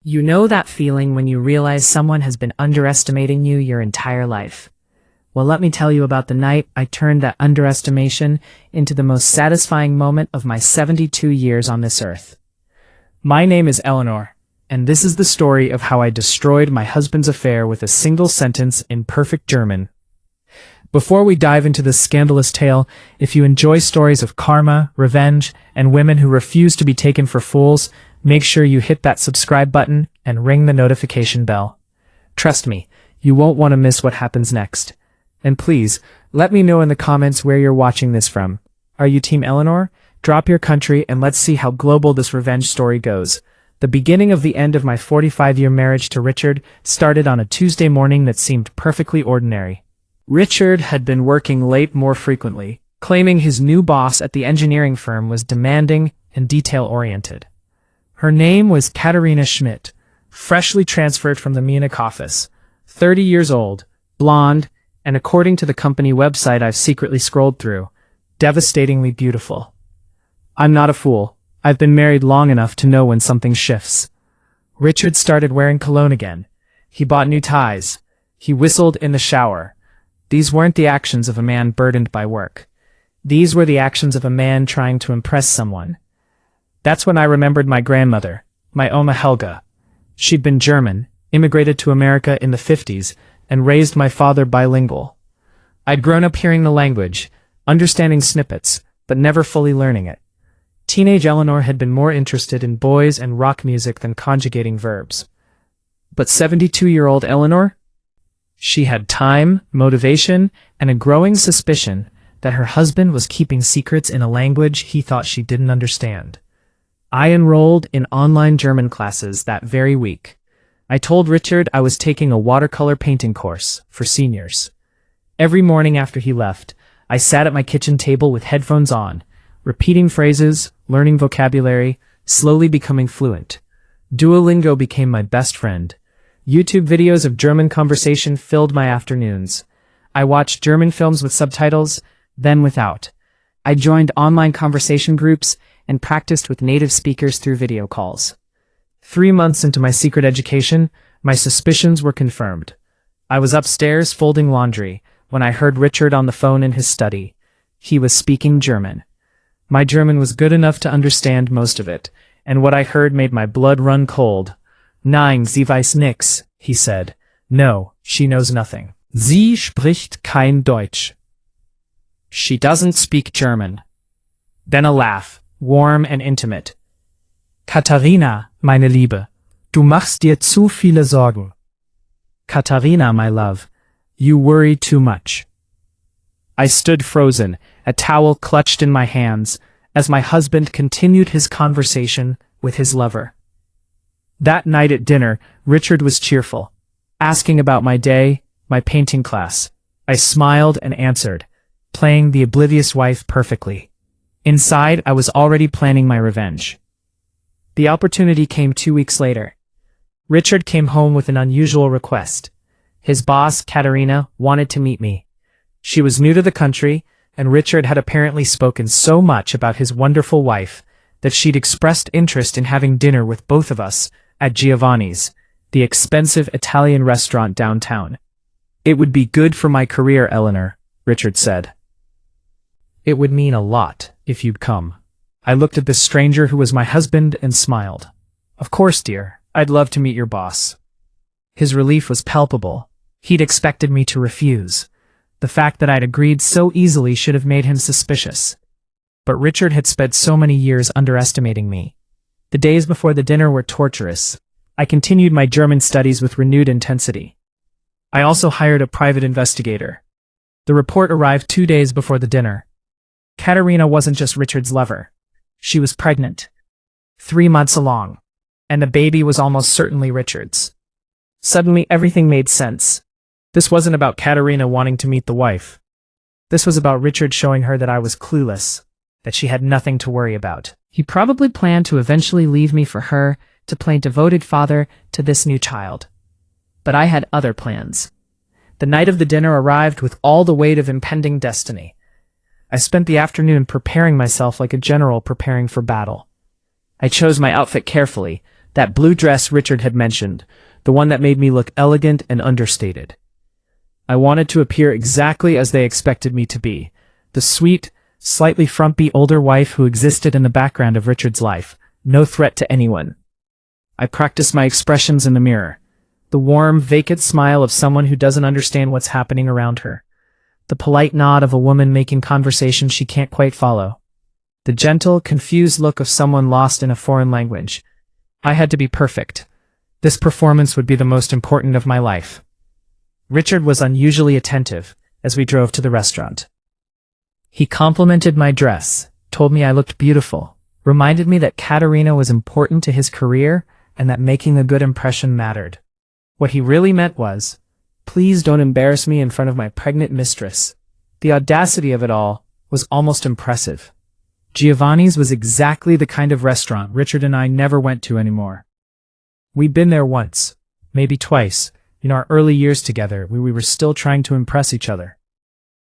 You know that feeling when you realize someone has been underestimating you your entire life. Well, let me tell you about the night I turned that underestimation into the most satisfying moment of my 72 years on this earth. My name is Eleanor, and this is the story of how I destroyed my husband's affair with a single sentence in perfect German. Before we dive into this scandalous tale, if you enjoy stories of karma, revenge, and women who refuse to be taken for fools, make sure you hit that subscribe button and ring the notification bell. Trust me, you won't want to miss what happens next. And please, let me know in the comments where you're watching this from. Are you Team Eleanor? Drop your country and let's see how global this revenge story goes. The beginning of the end of my 45-year marriage to Richard started on a Tuesday morning that seemed perfectly ordinary. Richard had been working late more frequently, claiming his new boss at the engineering firm was demanding and detail-oriented. Her name was Katharina Schmidt, freshly transferred from the Munich office, 30 years old, blonde, and according to the company website I've secretly scrolled through, devastatingly beautiful. I'm not a fool. I've been married long enough to know when something shifts. Richard started wearing cologne again. He bought new ties. He whistled in the shower. These weren't the actions of a man burdened by work. These were the actions of a man trying to impress someone. That's when I remembered my grandmother, my Oma Helga. She'd been German, immigrated to America in the 50s, and raised my father bilingual. I'd grown up hearing the language, understanding snippets, but never fully learning it. Teenage Eleanor had been more interested in boys and rock music than conjugating verbs. But 72-year-old Eleanor? She had time, motivation, and a growing suspicion that her husband was keeping secrets in a language he thought she didn't understand. I enrolled in online German classes that very week. I told Richard I was taking a watercolor painting course for seniors. Every morning after he left, I sat at my kitchen table with headphones on, repeating phrases, learning vocabulary, slowly becoming fluent. Duolingo became my best friend. YouTube videos of German conversation filled my afternoons. I watched German films with subtitles, then without. I joined online conversation groups and practiced with native speakers through video calls. 3 months into my secret education, my suspicions were confirmed. I was upstairs folding laundry when I heard Richard on the phone in his study. He was speaking German. My German was good enough to understand most of it, and what I heard made my blood run cold. Nein, sie weiß nix, he said. No, she knows nothing. Sie spricht kein Deutsch. She doesn't speak German. Then a laugh, warm and intimate. Katharina, meine Liebe, du machst dir zu viele Sorgen. Katharina, my love, you worry too much. I stood frozen, a towel clutched in my hands, as my husband continued his conversation with his lover. That night at dinner, Richard was cheerful, asking about my day, my painting class. I smiled and answered, playing the oblivious wife perfectly. Inside, I was already planning my revenge. The opportunity came 2 weeks later. Richard came home with an unusual request. His boss, Katharina, wanted to meet me. She was new to the country, and Richard had apparently spoken so much about his wonderful wife that she'd expressed interest in having dinner with both of us at Giovanni's, the expensive Italian restaurant downtown. It would be good for my career, Eleanor, Richard said. It would mean a lot if you'd come. I looked at this stranger who was my husband and smiled. Of course, dear, I'd love to meet your boss. His relief was palpable. He'd expected me to refuse. The fact that I'd agreed so easily should have made him suspicious. But Richard had spent so many years underestimating me. The days before the dinner were torturous. I continued my German studies with renewed intensity. I also hired a private investigator. The report arrived 2 days before the dinner. Katharina wasn't just Richard's lover. She was pregnant. 3 months along. And the baby was almost certainly Richard's. Suddenly everything made sense. This wasn't about Katharina wanting to meet the wife. This was about Richard showing her that I was clueless, that she had nothing to worry about. He probably planned to eventually leave me for her to play devoted father to this new child. But I had other plans. The night of the dinner arrived with all the weight of impending destiny. I spent the afternoon preparing myself like a general preparing for battle. I chose my outfit carefully, That blue dress Richard had mentioned, the one that made me look elegant and understated. I wanted to appear exactly as they expected me to be, the sweet, slightly frumpy older wife who existed in the background of Richard's life, no threat to anyone. I practiced my expressions in the mirror. The warm, vacant smile of someone who doesn't understand what's happening around her. The polite nod of a woman making conversation she can't quite follow. The gentle, confused look of someone lost in a foreign language. I had to be perfect. This performance would be the most important of my life. Richard was unusually attentive as we drove to the restaurant. He complimented my dress, told me I looked beautiful, reminded me that Katerina was important to his career and that making a good impression mattered. What he really meant was, please don't embarrass me in front of my pregnant mistress. The audacity of it all was almost impressive. Giovanni's was exactly the kind of restaurant Richard and I never went to anymore. We'd been there once, maybe twice, in our early years together when we were still trying to impress each other.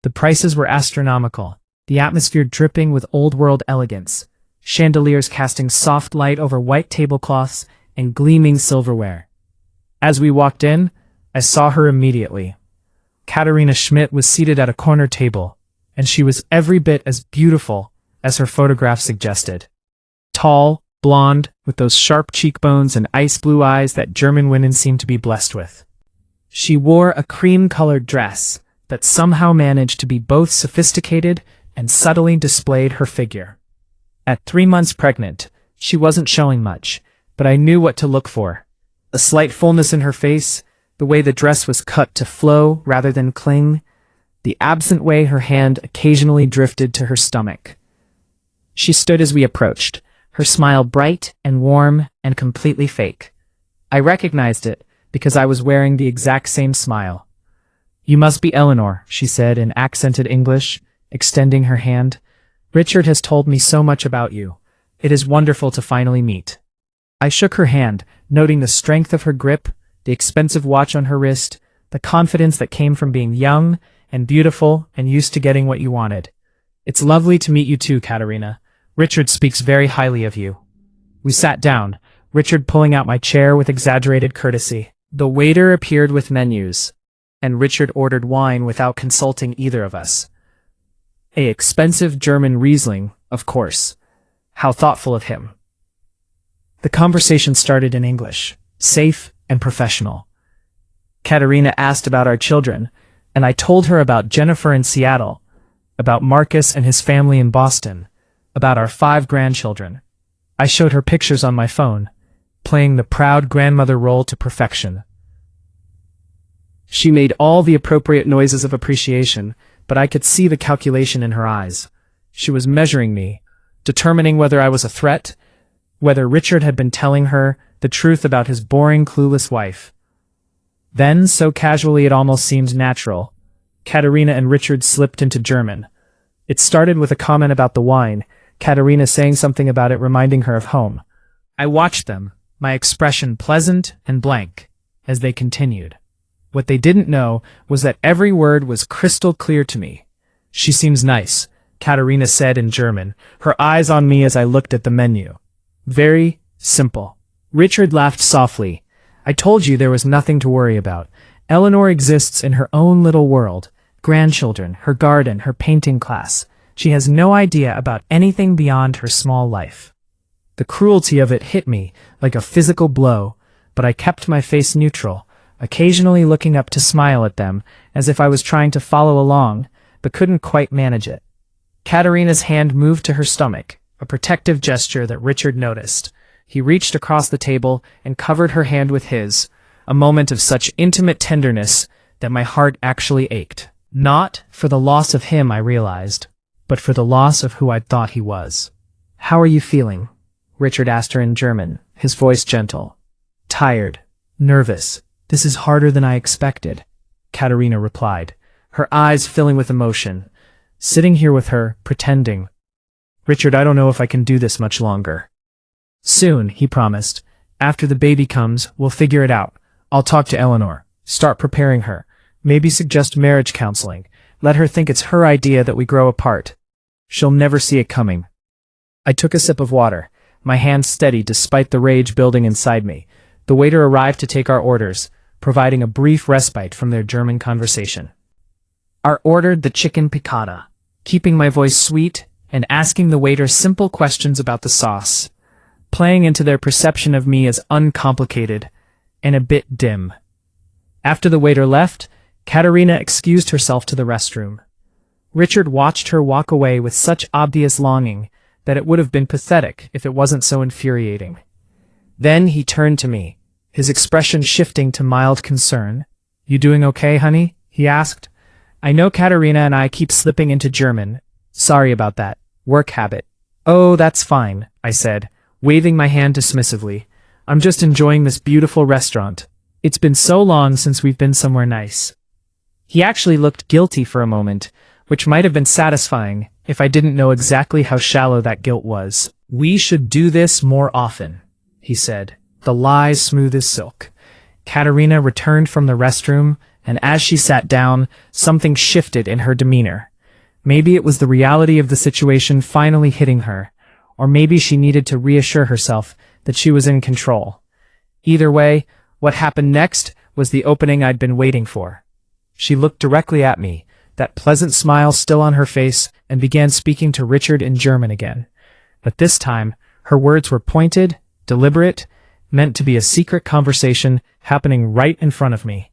The prices were astronomical, the atmosphere dripping with old-world elegance, chandeliers casting soft light over white tablecloths and gleaming silverware. As we walked in, I saw her immediately. Katerina Schmidt was seated at a corner table, and she was every bit as beautiful as her photograph suggested. Tall, blonde, with those sharp cheekbones and ice blue eyes that German women seem to be blessed with. She wore a cream-colored dress that somehow managed to be both sophisticated and subtly displayed her figure. At 3 months pregnant, she wasn't showing much, but I knew what to look for. A slight fullness in her face, the way the dress was cut to flow rather than cling, the absent way her hand occasionally drifted to her stomach. She stood as we approached, her smile bright and warm and completely fake. I recognized it because I was wearing the exact same smile. "You must be Eleanor," she said in accented English, extending her hand. "Richard has told me so much about you. It is wonderful to finally meet." I shook her hand, noting the strength of her grip, the expensive watch on her wrist, the confidence that came from being young and beautiful and used to getting what you wanted. "It's lovely to meet you too, Katerina. Richard speaks very highly of you." We sat down, Richard pulling out my chair with exaggerated courtesy. The waiter appeared with menus, and Richard ordered wine without consulting either of us. An expensive German Riesling, of course. How thoughtful of him. The conversation started in English, safe and professional. Katerina asked about our children, and I told her about Jennifer in Seattle, about Marcus and his family in Boston, about our 5 grandchildren. I showed her pictures on my phone, playing the proud grandmother role to perfection. She made all the appropriate noises of appreciation, but I could see the calculation in her eyes. She was measuring me, determining whether I was a threat, whether Richard had been telling her the truth about his boring, clueless wife. Then, so casually it almost seemed natural, Katerina and Richard slipped into German. It started with a comment about the wine, Katerina saying something about it reminding her of home. I watched them, my expression pleasant and blank, as they continued. What they didn't know was that every word was crystal clear to me. "She seems nice," Katerina said in German, her eyes on me as I looked at the menu. "Very simple." Richard laughed softly. "I told you there was nothing to worry about. Eleanor exists in her own little world. Grandchildren, her garden, her painting class. She has no idea about anything beyond her small life." The cruelty of it hit me like a physical blow, but I kept my face neutral, occasionally looking up to smile at them, as if I was trying to follow along, but couldn't quite manage it. Katerina's hand moved to her stomach, a protective gesture that Richard noticed. He reached across the table and covered her hand with his, a moment of such intimate tenderness that my heart actually ached. Not for the loss of him, I realized, but for the loss of who I'd thought he was. "How are you feeling?" Richard asked her in German, his voice gentle. "Tired. Nervous. This is harder than I expected," Katerina replied, her eyes filling with emotion. Sitting here with her, pretending. "Richard, I don't know if I can do this much longer." "Soon," he promised. "After the baby comes, we'll figure it out. I'll talk to Eleanor. Start preparing her. Maybe suggest marriage counseling. Let her think it's her idea that we grow apart. She'll never see it coming." I took a sip of water, my hand steady despite the rage building inside me. The waiter arrived to take our orders, providing a brief respite from their German conversation. I ordered the chicken piccata, keeping my voice sweet and asking the waiter simple questions about the sauce, playing into their perception of me as uncomplicated and a bit dim. After the waiter left, Katerina excused herself to the restroom. Richard watched her walk away with such obvious longing that it would have been pathetic if it wasn't so infuriating. Then he turned to me, his expression shifting to mild concern. "You doing okay, honey?" he asked. "I know Katerina and I keep slipping into German. Sorry about that. Work habit." "Oh, that's fine," I said, waving my hand dismissively. "I'm just enjoying this beautiful restaurant. It's been so long since we've been somewhere nice." He actually looked guilty for a moment, which might have been satisfying if I didn't know exactly how shallow that guilt was. "We should do this more often," he said, the lies smooth as silk. Katerina returned from the restroom, and as she sat down, something shifted in her demeanor. Maybe it was the reality of the situation finally hitting her, or maybe she needed to reassure herself that she was in control. Either way, what happened next was the opening I'd been waiting for. She looked directly at me, that pleasant smile still on her face, and began speaking to Richard in German again. But this time, her words were pointed, deliberate, meant to be a secret conversation happening right in front of me.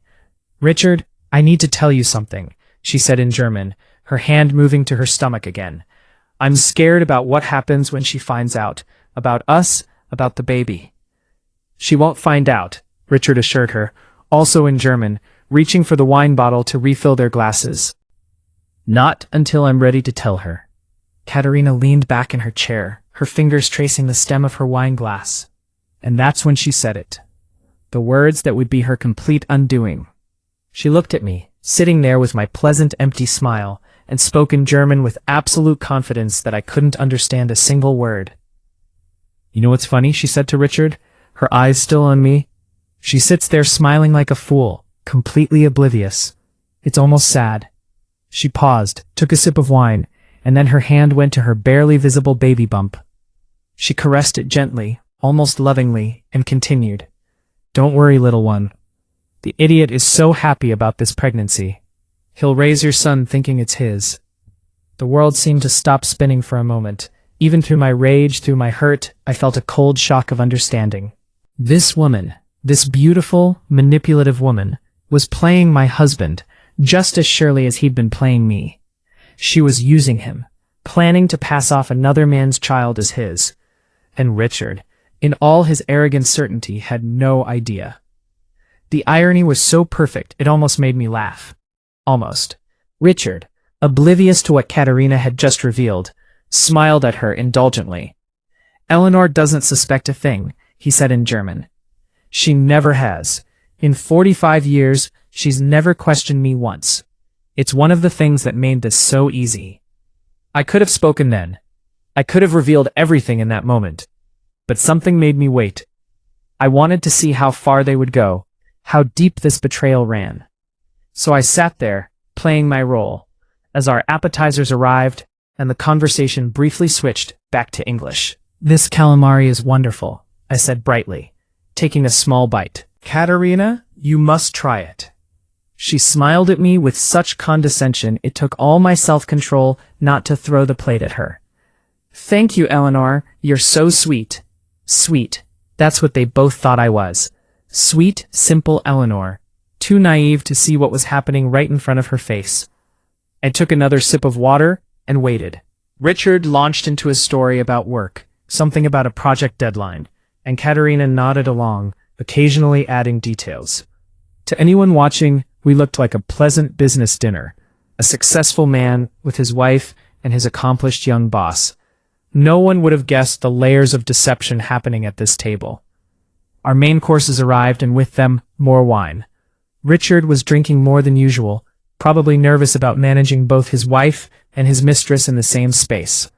"Richard, I need to tell you something," she said in German, her hand moving to her stomach again. "I'm scared about what happens when she finds out. About us, about the baby." "She won't find out," Richard assured her, also in German, reaching for the wine bottle to refill their glasses. "Not until I'm ready to tell her." Katerina leaned back in her chair, her fingers tracing the stem of her wine glass. And that's when she said it. The words that would be her complete undoing. She looked at me, sitting there with my pleasant empty smile, and spoke in German with absolute confidence that I couldn't understand a single word. "You know what's funny?" she said to Richard, her eyes still on me. "She sits there smiling like a fool, completely oblivious. It's almost sad." She paused, took a sip of wine, and then her hand went to her barely visible baby bump. She caressed it gently, almost lovingly, and continued, "Don't worry, little one. The idiot is so happy about this pregnancy. He'll raise your son thinking it's his." The world seemed to stop spinning for a moment. Even through my rage, through my hurt, I felt a cold shock of understanding. This woman, this beautiful, manipulative woman, was playing my husband just as surely as he'd been playing me. She was using him, planning to pass off another man's child as his. And Richard, in all his arrogant certainty, had no idea. The irony was so perfect it almost made me laugh. Almost. Richard, oblivious to what Katerina had just revealed, smiled at her indulgently. "Eleanor doesn't suspect a thing," he said in German. "She never has. In 45 years, she's never questioned me once. It's one of the things that made this so easy." I could have spoken then. I could have revealed everything in that moment. But something made me wait. I wanted to see how far they would go, how deep this betrayal ran. So I sat there, playing my role, as our appetizers arrived, and the conversation briefly switched back to English. "This calamari is wonderful," I said brightly, taking a small bite. "Katerina, you must try it." She smiled at me with such condescension it took all my self-control not to throw the plate at her. "Thank you, Eleanor. You're so sweet." Sweet. That's what they both thought I was. Sweet, simple Eleanor. Too naive to see what was happening right in front of her face. I took another sip of water and waited. Richard launched into a story about work, something about a project deadline, and Katerina nodded along, occasionally adding details. To anyone watching, we looked like a pleasant business dinner, a successful man with his wife and his accomplished young boss. No one would have guessed the layers of deception happening at this table. Our main courses arrived, and with them, more wine. Richard was drinking more than usual, probably nervous about managing both his wife and his mistress in the same space.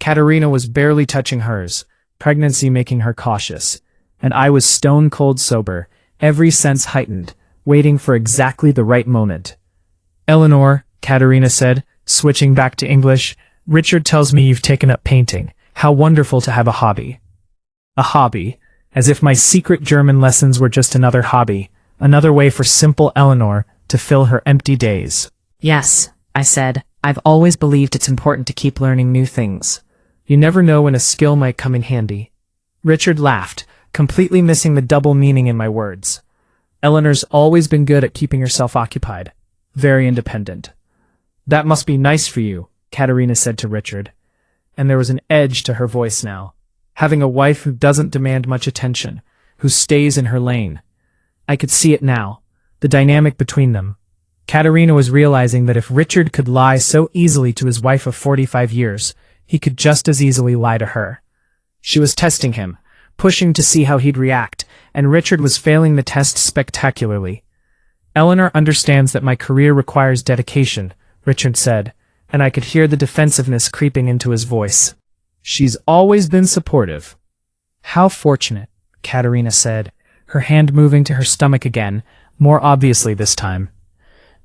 Katerina was barely touching hers, pregnancy making her cautious, and I was stone-cold sober, every sense heightened, waiting for exactly the right moment. "Eleanor," Katerina said, switching back to English, "Richard tells me you've taken up painting. How wonderful to have a hobby." A hobby. As if my secret German lessons were just another hobby, another way for simple Eleanor to fill her empty days. Yes, I said. I've always believed it's important to keep learning new things. You never know when a skill might come in handy. Richard laughed, completely missing the double meaning in my words. Eleanor's always been good at keeping herself occupied. Very independent. That must be nice for you, Katerina said to Richard. And there was an edge to her voice now. Having a wife who doesn't demand much attention, who stays in her lane. I could see it now, the dynamic between them. Katerina was realizing that if Richard could lie so easily to his wife of 45 years, he could just as easily lie to her. She was testing him, pushing to see how he'd react, and Richard was failing the test spectacularly. Eleanor understands that my career requires dedication, Richard said, and I could hear the defensiveness creeping into his voice. She's always been supportive. How fortunate, Katerina said, her hand moving to her stomach again, more obviously this time.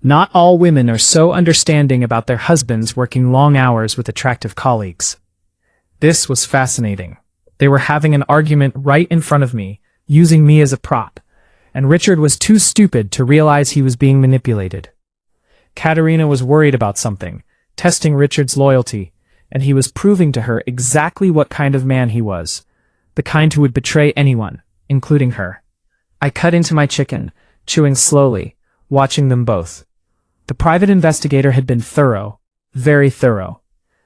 Not all women are so understanding about their husbands working long hours with attractive colleagues. This was fascinating. They were having an argument right in front of me, using me as a prop, and Richard was too stupid to realize he was being manipulated. Katerina was worried about something, testing Richard's loyalty, and he was proving to her exactly what kind of man he was, the kind who would betray anyone, including her. I cut into my chicken, chewing slowly, watching them both. The private investigator had been thorough, very thorough.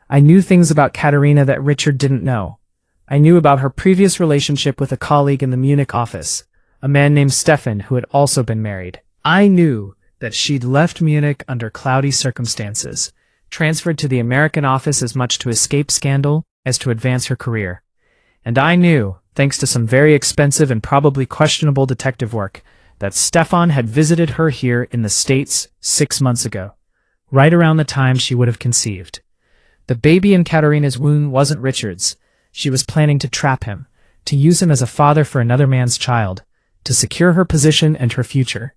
I knew things about Katerina that Richard didn't know. I knew about her previous relationship with a colleague in the Munich office, a man named Stefan who had also been married. I knew that she'd left Munich under cloudy circumstances, transferred to the American office as much to escape scandal as to advance her career. And I knew, thanks to some very expensive and probably questionable detective work, that Stefan had visited her here in the States 6 months ago, right around the time she would have conceived. The baby in Katerina's womb wasn't Richard's. She was planning to trap him, to use him as a father for another man's child, to secure her position and her future.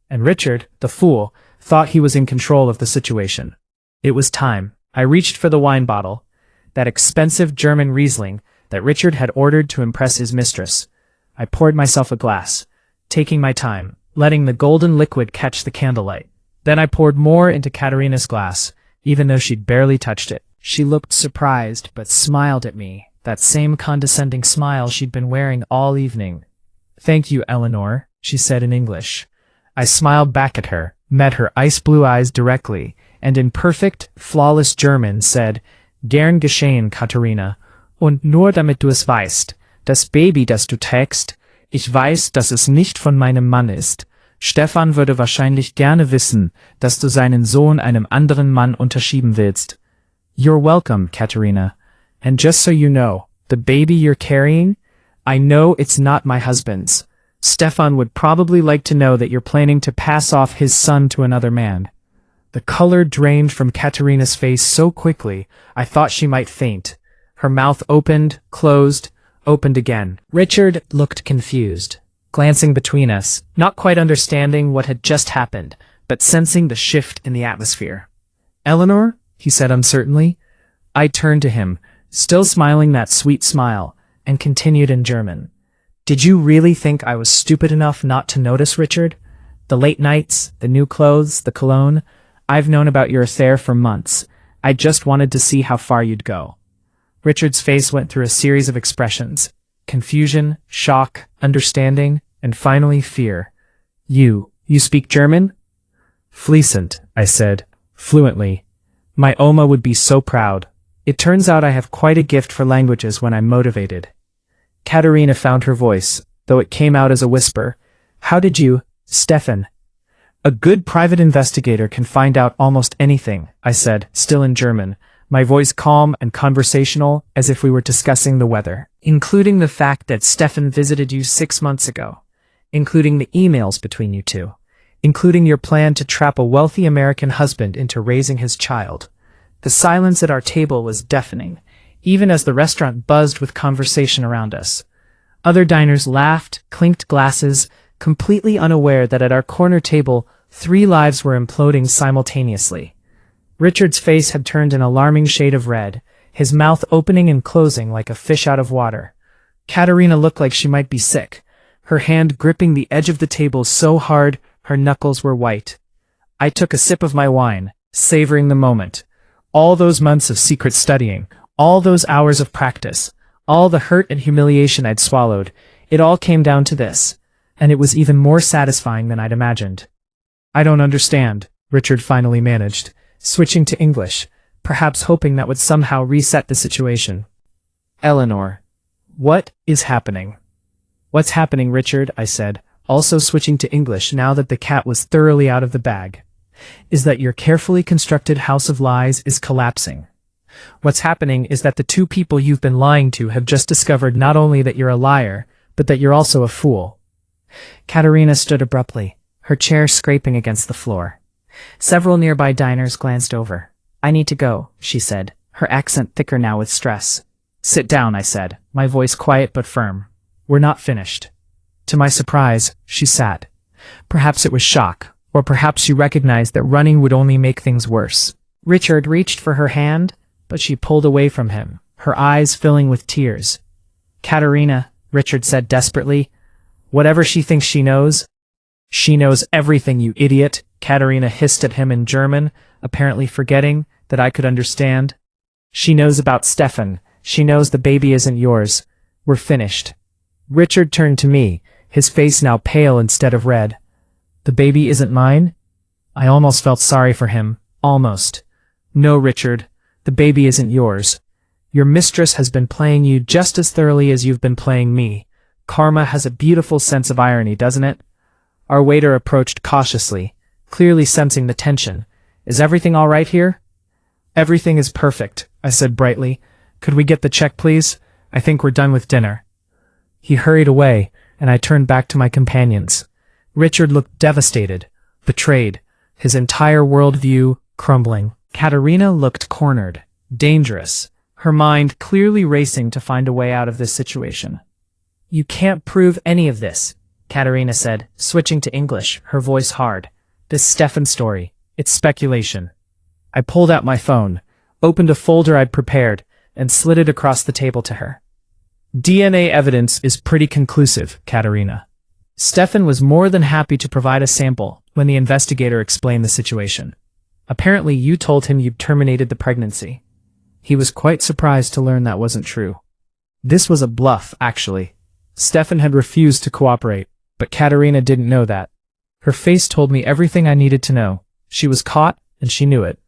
And Richard, the fool, thought he was in control of the situation. It was time. I reached for the wine bottle, that expensive German Riesling that Richard had ordered to impress his mistress. I poured myself a glass, taking my time, letting the golden liquid catch the candlelight. Then I poured more into Katerina's glass, even though she'd barely touched it. She looked surprised, but smiled at me, that same condescending smile she'd been wearing all evening. "Thank you, Eleanor," she said in English. I smiled back at her, met her ice-blue eyes directly, and in perfect, flawless German said, "Gern geschehen, Katharina. Und nur damit du es weißt, das Baby, das du trägst, ich weiß, dass es nicht von meinem Mann ist. Stefan würde wahrscheinlich gerne wissen, dass du seinen Sohn einem anderen Mann unterschieben willst. You're welcome, Katharina. And just so you know, the baby you're carrying, I know it's not my husband's. Stefan would probably like to know that you're planning to pass off his son to another man." The color drained from Katerina's face so quickly, I thought she might faint. Her mouth opened, closed, opened again. Richard looked confused, glancing between us, not quite understanding what had just happened, but sensing the shift in the atmosphere. "Eleanor?" he said uncertainly. I turned to him, still smiling that sweet smile, and continued in German. "Did you really think I was stupid enough not to notice, Richard? The late nights, the new clothes, the cologne. I've known about your affair for months. I just wanted to see how far you'd go." Richard's face went through a series of expressions. Confusion, shock, understanding, and finally fear. You speak German?" "Fließend," I said, fluently. My Oma would be so proud. It turns out I have quite a gift for languages when I'm motivated. Katerina found her voice, though it came out as a whisper. "How did you, Stefan?" "A good private investigator can find out almost anything," I said, still in German, my voice calm and conversational as if we were discussing the weather. "Including the fact that Stefan visited you 6 months ago. Including the emails between you two. Including your plan to trap a wealthy American husband into raising his child." The silence at our table was deafening, even as the restaurant buzzed with conversation around us. Other diners laughed, clinked glasses, completely unaware that at our corner table 3 lives were imploding simultaneously. Richard's face had turned an alarming shade of red, his mouth opening and closing like a fish out of water. Katerina looked like she might be sick, her hand gripping the edge of the table so hard her knuckles were white. I took a sip of my wine, savoring the moment. All those months of secret studying, all those hours of practice, all the hurt and humiliation I'd swallowed, it all came down to this, and it was even more satisfying than I'd imagined. "I don't understand," Richard finally managed, switching to English, perhaps hoping that would somehow reset the situation. "Eleanor, what is happening?" "What's happening, Richard?" I said, also switching to English now that the cat was thoroughly out of the bag. "Is that your carefully constructed house of lies is collapsing. What's happening is that the two people you've been lying to have just discovered not only that you're a liar, but that you're also a fool." Katerina stood abruptly, her chair scraping against the floor. Several nearby diners glanced over. "I need to go," she said, her accent thicker now with stress. "Sit down," I said, my voice quiet but firm. "We're not finished." To my surprise, she sat. Perhaps it was shock, or perhaps she recognized that running would only make things worse. Richard reached for her hand, but she pulled away from him, her eyes filling with tears. "Katerina," Richard said desperately, "whatever she thinks she knows." "She knows everything, you idiot," Katerina hissed at him in German, apparently forgetting that I could understand. "She knows about Stefan. She knows the baby isn't yours. We're finished." Richard turned to me, his face now pale instead of red. "The baby isn't mine?" I almost felt sorry for him. Almost. "No, Richard. The baby isn't yours. Your mistress has been playing you just as thoroughly as you've been playing me. Karma has a beautiful sense of irony, doesn't it?" Our waiter approached cautiously, clearly sensing the tension. "Is everything all right here?" "Everything is perfect," I said brightly. "Could we get the check, please? I think we're done with dinner." He hurried away, and I turned back to my companions. Richard looked devastated, betrayed, his entire worldview crumbling. Katerina looked cornered, dangerous, her mind clearly racing to find a way out of this situation. "You can't prove any of this," Katerina said, switching to English, her voice hard. "This Stefan story, it's speculation." I pulled out my phone, opened a folder I'd prepared, and slid it across the table to her. "DNA evidence is pretty conclusive, Katerina." Stefan was more than happy to provide a sample when the investigator explained the situation. "Apparently you told him you'd terminated the pregnancy." He was quite surprised to learn that wasn't true. This was a bluff, actually. Stefan had refused to cooperate, but Katerina didn't know that. Her face told me everything I needed to know. She was caught, and she knew it.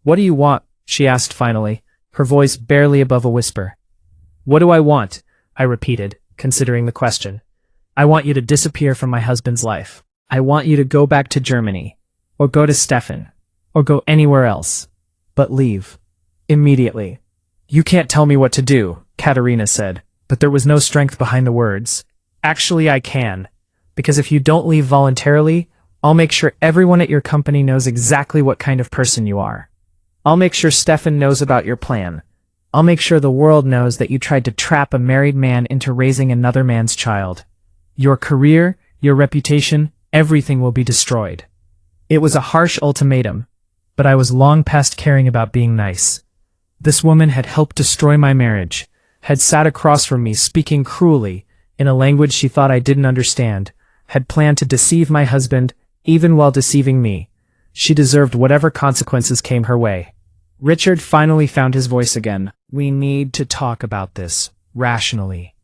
"What do you want?" she asked finally, her voice barely above a whisper. "What do I want?" I repeated, considering the question. "I want you to disappear from my husband's life. I want you to go back to Germany, or go to Stefan, or go anywhere else. But leave. Immediately." "You can't tell me what to do," Katerina said, but there was no strength behind the words. "Actually, I can. Because if you don't leave voluntarily, I'll make sure everyone at your company knows exactly what kind of person you are. I'll make sure Stefan knows about your plan. I'll make sure the world knows that you tried to trap a married man into raising another man's child. Your career, your reputation, everything will be destroyed." It was a harsh ultimatum, but I was long past caring about being nice. This woman had helped destroy my marriage, had sat across from me speaking cruelly, in a language she thought I didn't understand, had planned to deceive my husband, even while deceiving me. She deserved whatever consequences came her way. Richard finally found his voice again. "We need to talk about this, rationally."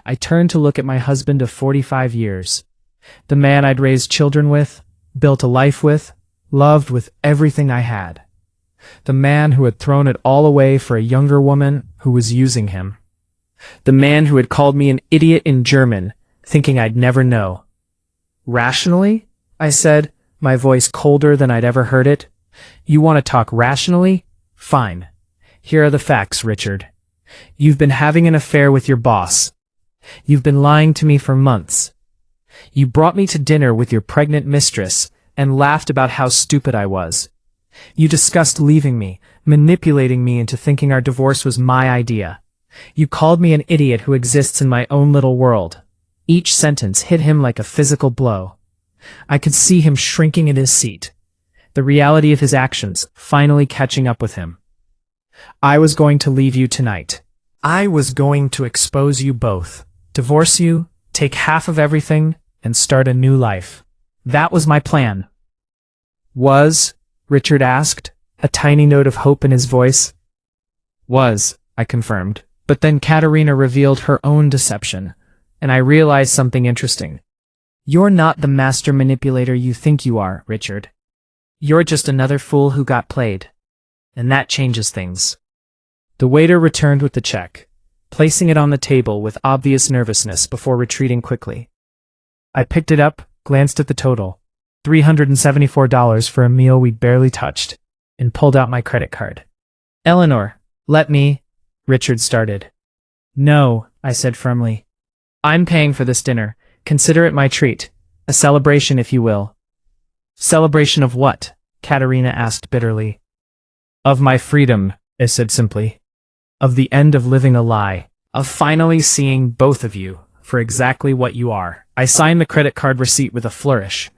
I turned to look at my husband of 45 years. The man I'd raised children with, built a life with, loved with everything I had. The man who had thrown it all away for a younger woman who was using him. The man who had called me an idiot in German, thinking I'd never know. "Rationally?" I said, my voice colder than I'd ever heard it. "You want to talk rationally? Fine. Here are the facts, Richard. You've been having an affair with your boss. You've been lying to me for months. You brought me to dinner with your pregnant mistress and laughed about how stupid I was. You discussed leaving me, manipulating me into thinking our divorce was my idea. You called me an idiot who exists in my own little world." Each sentence hit him like a physical blow. I could see him shrinking in his seat, the reality of his actions finally catching up with him. "I was going to leave you tonight. I was going to expose you both, divorce you, take half of everything, and start a new life. That was my plan. Was? Richard asked, a tiny note of hope in his voice. Was, I confirmed. But then Katerina revealed her own deception, and I realized something interesting. You're not the master manipulator you think you are, Richard. You're just another fool who got played. And that changes things. The waiter returned with the check, placing it on the table with obvious nervousness before retreating quickly. I picked it up, glanced at the total, $374 for a meal we'd barely touched, and pulled out my credit card. Eleanor, let me, Richard started. No, I said firmly. I'm paying for this dinner. Consider it my treat. A celebration, if you will. Celebration of what? Katerina asked bitterly. Of my freedom, I said simply. Of the end of living a lie. Of finally seeing both of you for exactly what you are. I signed the credit card receipt with a flourish,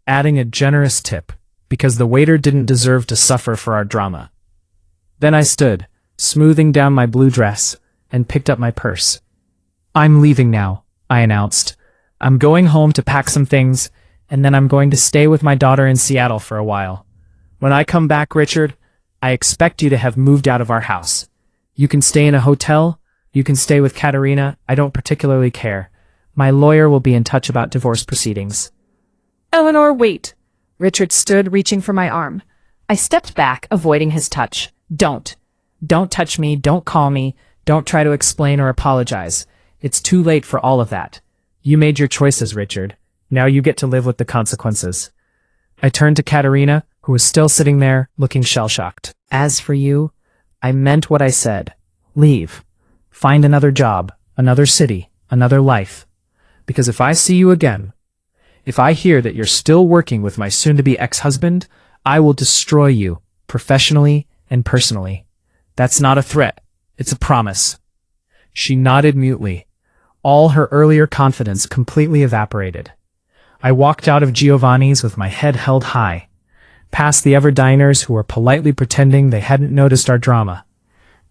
adding a generous tip, because the waiter didn't deserve to suffer for our drama. Then I stood, smoothing down my blue dress, and picked up my purse. I'm leaving now, I announced. I'm going home to pack some things, and then I'm going to stay with my daughter in Seattle for a while. When I come back, Richard, I expect you to have moved out of our house. You can stay in a hotel, you can stay with Katerina, I don't particularly care. My lawyer will be in touch about divorce proceedings. Eleanor, wait. Richard stood, reaching for my arm. I stepped back, avoiding his touch. Don't. Don't touch me, don't call me, don't try to explain or apologize. It's too late for all of that. You made your choices, Richard. Now you get to live with the consequences. I turned to Katerina, who was still sitting there, looking shell-shocked. As for you, I meant what I said. Leave. Find another job, another city, another life. Because if I see you again, if I hear that you're still working with my soon-to-be ex-husband, I will destroy you, professionally and personally. That's not a threat. It's a promise. She nodded mutely. All her earlier confidence completely evaporated. I walked out of Giovanni's with my head held high, past the Everdiners who were politely pretending they hadn't noticed our drama,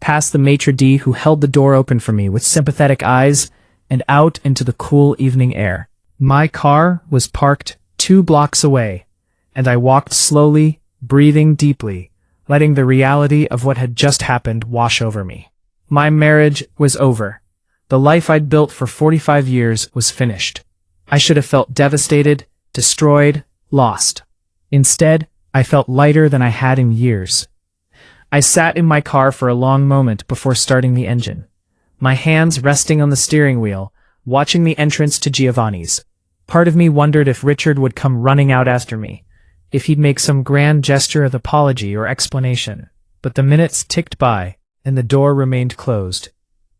past the maitre d' who held the door open for me with sympathetic eyes, and out into the cool evening air. My car was parked 2 blocks away, and I walked slowly, breathing deeply, letting the reality of what had just happened wash over me. My marriage was over. The life I'd built for 45 years was finished. I should have felt devastated, destroyed, lost. Instead, I felt lighter than I had in years. I sat in my car for a long moment before starting the engine, my hands resting on the steering wheel, watching the entrance to Giovanni's. Part of me wondered if Richard would come running out after me, if he'd make some grand gesture of apology or explanation. But the minutes ticked by, and the door remained closed.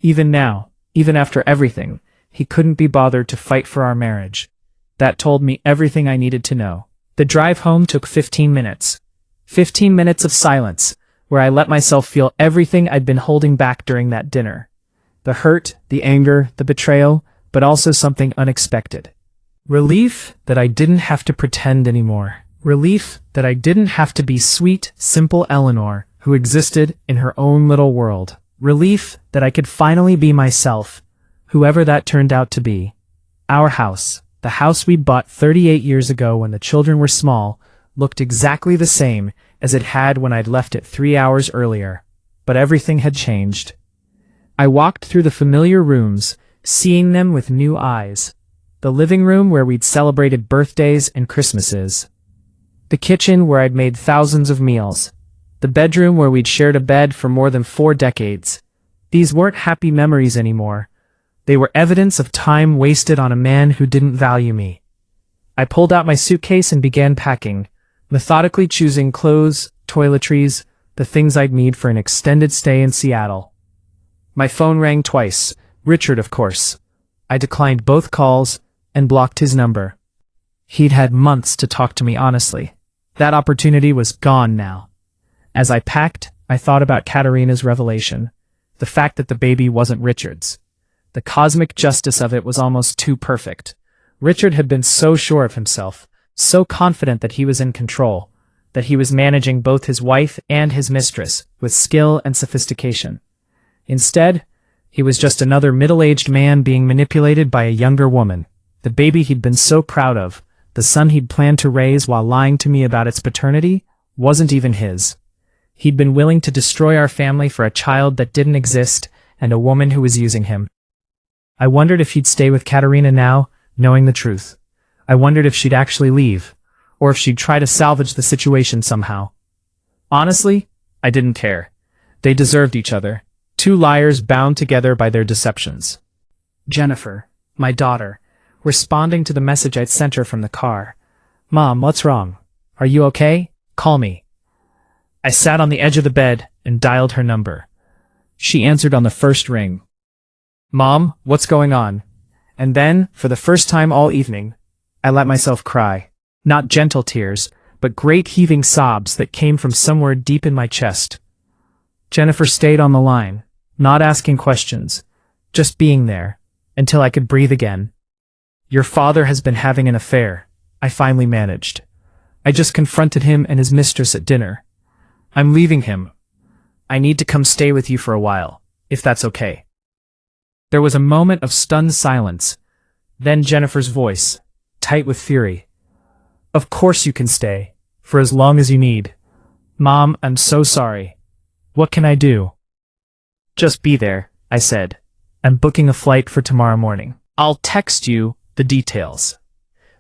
Even now, even after everything, he couldn't be bothered to fight for our marriage. That told me everything I needed to know. The drive home took 15 minutes. 15 minutes of silence, where I let myself feel everything I'd been holding back during that dinner. The hurt, the anger, the betrayal, but also something unexpected. Relief that I didn't have to pretend anymore. Relief that I didn't have to be sweet, simple Eleanor, who existed in her own little world. Relief that I could finally be myself, whoever that turned out to be. Our house, the house we bought 38 years ago when the children were small, looked exactly the same as it had when I'd left it 3 hours earlier. But everything had changed. I walked through the familiar rooms, seeing them with new eyes. The living room where we'd celebrated birthdays and Christmases. The kitchen where I'd made thousands of meals. The bedroom where we'd shared a bed for more than 4 decades. These weren't happy memories anymore. They were evidence of time wasted on a man who didn't value me. I pulled out my suitcase and began packing, methodically choosing clothes, toiletries, the things I'd need for an extended stay in Seattle. My phone rang twice. Richard, of course. I declined both calls and blocked his number. He'd had months to talk to me honestly. That opportunity was gone now. As I packed, I thought about Katerina's revelation. The fact that the baby wasn't Richard's. The cosmic justice of it was almost too perfect. Richard had been so sure of himself, so confident that he was in control, that he was managing both his wife and his mistress with skill and sophistication. Instead, He was just another middle-aged man being manipulated by a younger woman. The baby he'd been so proud of, the son he'd planned to raise while lying to me about its paternity, wasn't even his. He'd been willing to destroy our family for a child that didn't exist and a woman who was using him. I wondered if he'd stay with Katerina now, knowing the truth. I wondered if she'd actually leave, or if she'd try to salvage the situation somehow. Honestly, I didn't care. They deserved each other. Two liars bound together by their deceptions. Jennifer, my daughter, responding to the message I'd sent her from the car. Mom, what's wrong? Are you okay? Call me. I sat on the edge of the bed and dialed her number. She answered on the first ring. Mom, what's going on? And then, for the first time all evening, I let myself cry. Not gentle tears, but great heaving sobs that came from somewhere deep in my chest. Jennifer stayed on the line, not asking questions, just being there, until I could breathe again. Your father has been having an affair, I finally managed. I just confronted him and his mistress at dinner. I'm leaving him. I need to come stay with you for a while, if that's okay. There was a moment of stunned silence. Then Jennifer's voice, tight with fury. Of course you can stay, for as long as you need. Mom, I'm so sorry. What can I do? Just be there, I said. I'm booking a flight for tomorrow morning. I'll text you the details.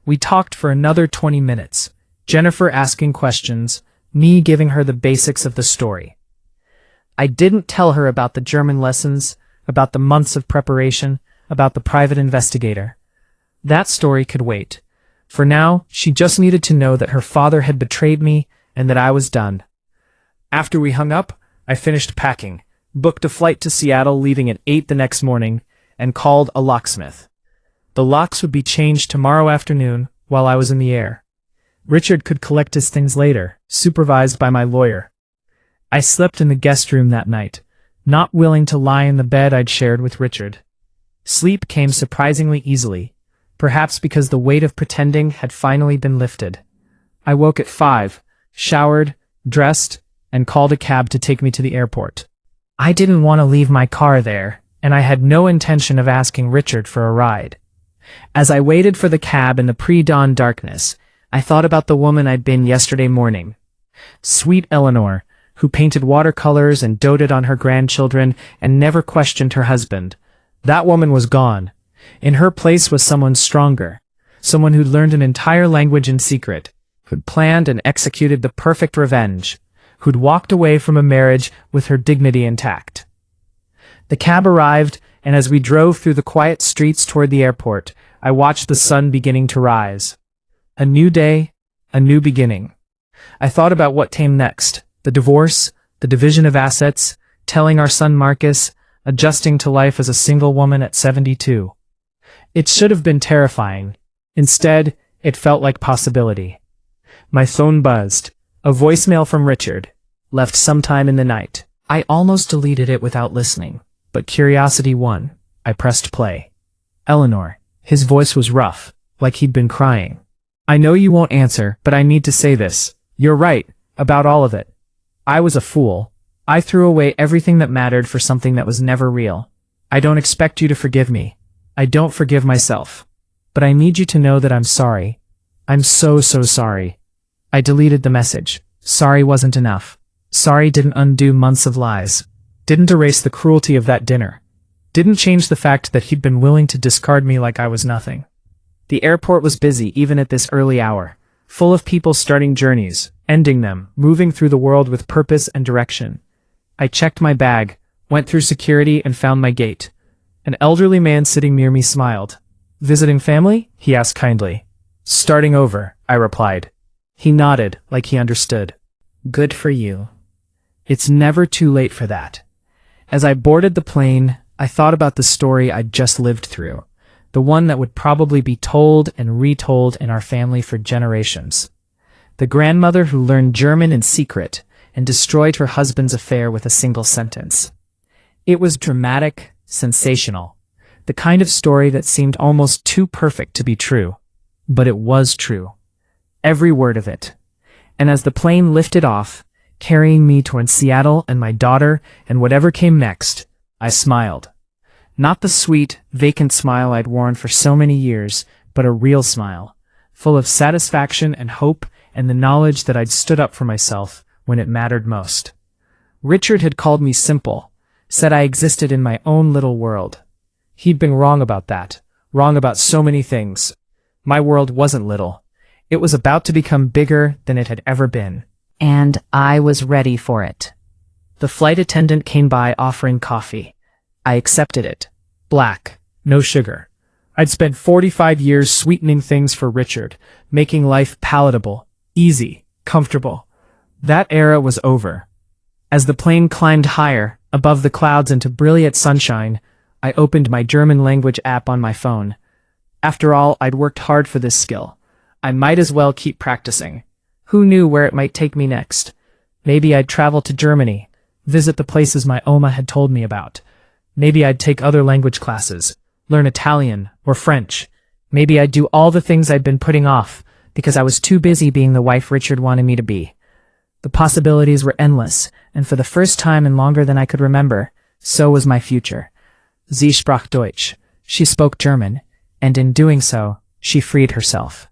We talked for another 20 minutes, Jennifer asking questions, me giving her the basics of the story. I didn't tell her about the German lessons, about the months of preparation, about the private investigator. That story could wait. For now, she just needed to know that her father had betrayed me and that I was done. After we hung up, I finished packing, booked a flight to Seattle leaving at 8 the next morning, and called a locksmith. The locks would be changed tomorrow afternoon while I was in the air. Richard could collect his things later, supervised by my lawyer. I slept in the guest room that night, not willing to lie in the bed I'd shared with Richard. Sleep came surprisingly easily, perhaps because the weight of pretending had finally been lifted. I woke at 5, showered, dressed, and called a cab to take me to the airport. I didn't want to leave my car there, and I had no intention of asking Richard for a ride. As I waited for the cab in the pre-dawn darkness, I thought about the woman I'd been yesterday morning. Sweet Eleanor, who painted watercolors and doted on her grandchildren and never questioned her husband. That woman was gone. In her place was someone stronger, someone who'd learned an entire language in secret, who'd planned and executed the perfect revenge, who'd walked away from a marriage with her dignity intact. The cab arrived, and as we drove through the quiet streets toward the airport, I watched the sun beginning to rise. A new day, a new beginning. I thought about what came next, the divorce, the division of assets, telling our son Marcus, adjusting to life as a single woman at 72. It should have been terrifying. Instead, it felt like possibility. My phone buzzed. A voicemail from Richard, left sometime in the night. I almost deleted it without listening, but curiosity won. I pressed play. Eleanor. His voice was rough, like he'd been crying. I know you won't answer, but I need to say this. You're right, about all of it. I was a fool. I threw away everything that mattered for something that was never real. I don't expect you to forgive me. I don't forgive myself. But I need you to know that I'm sorry. I'm so sorry. I deleted the message. Sorry wasn't enough. Sorry didn't undo months of lies. Didn't erase the cruelty of that dinner. Didn't change the fact that he'd been willing to discard me like I was nothing. The airport was busy even at this early hour, full of people starting journeys, ending them, moving through the world with purpose and direction. I checked my bag, went through security and found my gate. An elderly man sitting near me smiled. Visiting family? He asked kindly. Starting over, I replied. He nodded, like he understood. Good for you. It's never too late for that. As I boarded the plane, I thought about the story I'd just lived through, the one that would probably be told and retold in our family for generations. The grandmother who learned German in secret and destroyed her husband's affair with a single sentence. It was dramatic, sensational, the kind of story that seemed almost too perfect to be true. But it was true. Every word of it. And as the plane lifted off, carrying me toward Seattle and my daughter and whatever came next, I smiled. Not the sweet, vacant smile I'd worn for so many years, but a real smile, full of satisfaction and hope and the knowledge that I'd stood up for myself when it mattered most. Richard had called me simple, said I existed in my own little world. He'd been wrong about that, wrong about so many things. My world wasn't little. It was about to become bigger than it had ever been. And I was ready for it. The flight attendant came by offering coffee. I accepted it. Black, no sugar. I'd spent 45 years sweetening things for Richard, making life palatable, easy, comfortable. That era was over. As the plane climbed higher, above the clouds into brilliant sunshine, I opened my German language app on my phone. After all, I'd worked hard for this skill. I might as well keep practicing. Who knew where it might take me next? Maybe I'd travel to Germany, visit the places my Oma had told me about. Maybe I'd take other language classes, learn Italian or French. Maybe I'd do all the things I'd been putting off because I was too busy being the wife Richard wanted me to be. The possibilities were endless, and for the first time in longer than I could remember, so was my future. Sie sprach Deutsch. She spoke German, and in doing so, she freed herself.